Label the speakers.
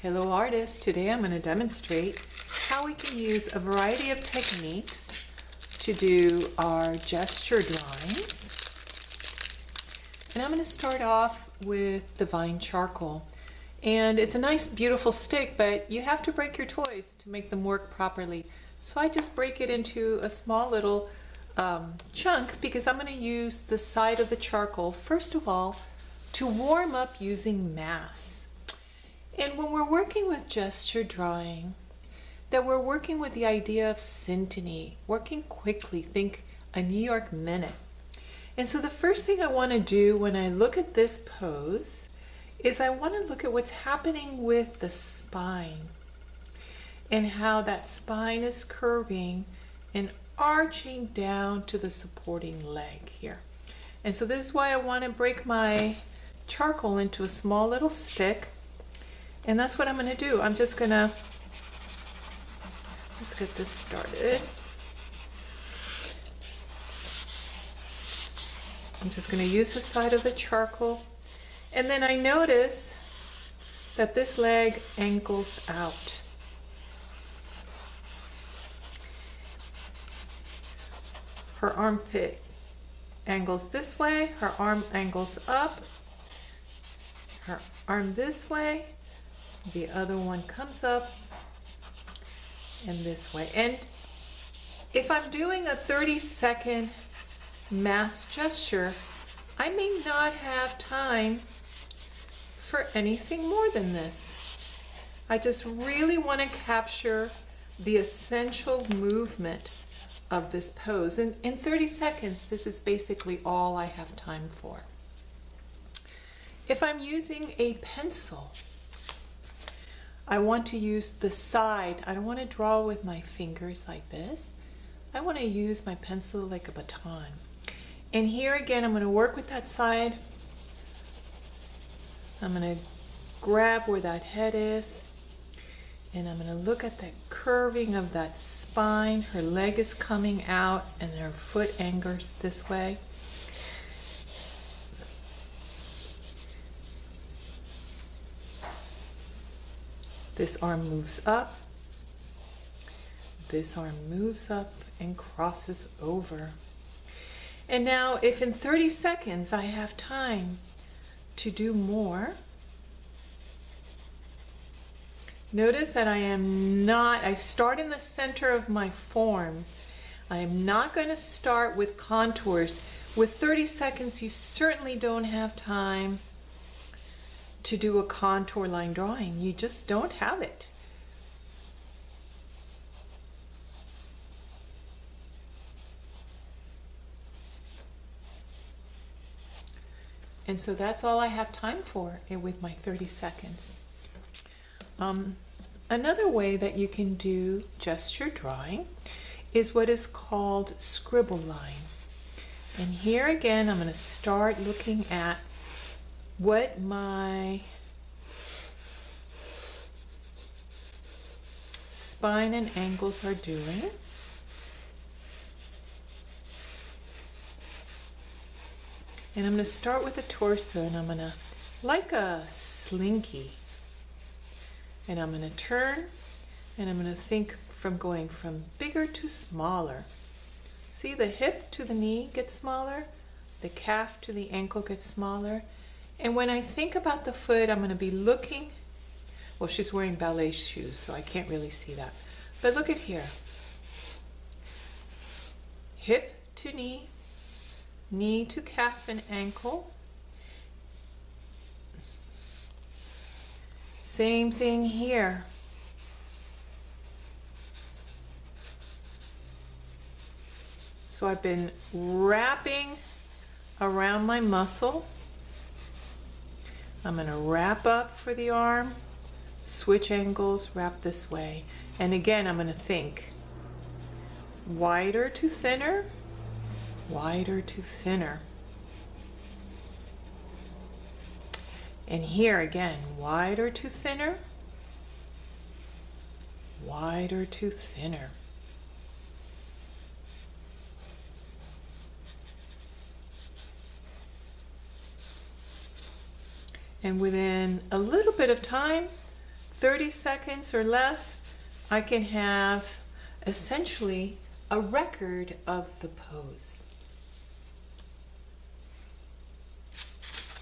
Speaker 1: Hello artists, today I'm going to demonstrate how we can use a variety of techniques to do our gesture drawings. And I'm going to start off with the vine charcoal. And it's a nice beautiful stick, but you have to break your toys to make them work properly. So I just break it into a small little chunk because I'm going to use the side of the charcoal first of all to warm up using mass. And when we're working with gesture drawing, that we're working with the idea of syntony, working quickly, think a New York minute. And so the first thing I want to do when I look at this pose is I want to look at what's happening with the spine and how that spine is curving and arching down to the supporting leg here. And so this is why I want to break my charcoal into a small little stick. And that's what I'm going to do. I'm just going to, let's get this started. I'm just going to use the side of the charcoal. And then I notice that this leg angles out. Her armpit angles this way, her arm angles up, her arm this way. The other one comes up and this way. And if I'm doing a 30-second mass gesture, I may not have time for anything more than this. I just really want to capture the essential movement of this pose. And in 30 seconds, this is basically all I have time for. If I'm using a pencil, I want to use the side. I don't want to draw with my fingers like this. I want to use my pencil like a baton. And here again, I'm going to work with that side. I'm going to grab where that head is. And I'm going to look at the curving of that spine. Her leg is coming out and her foot angles this way. This arm moves up, this arm moves up and crosses over. And now if in 30 seconds I have time to do more, notice that I start in the center of my forms. I am not going to start with contours. With 30 seconds, you certainly don't have time to do a contour line drawing. You just don't have it. And so that's all I have time for with my 30 seconds. Another way that you can do gesture drawing is what is called scribble line. And here again, I'm going to start looking at what my spine and ankles are doing. And I'm going to start with the torso, and I'm going to, like a slinky, and I'm going to turn, and I'm going to think from going from bigger to smaller. See, the hip to the knee gets smaller, the calf to the ankle gets smaller. And when I think about the foot, I'm going to be looking, well, she's wearing ballet shoes, so I can't really see that. But look at here. Hip to knee, knee to calf and ankle. Same thing here. So I've been wrapping around my muscle. I'm going to wrap up for the arm, switch angles, wrap this way. And again, I'm going to think wider to thinner, wider to thinner. And here again, wider to thinner, wider to thinner. And within a little bit of time, 30 seconds or less, I can have essentially a record of the pose.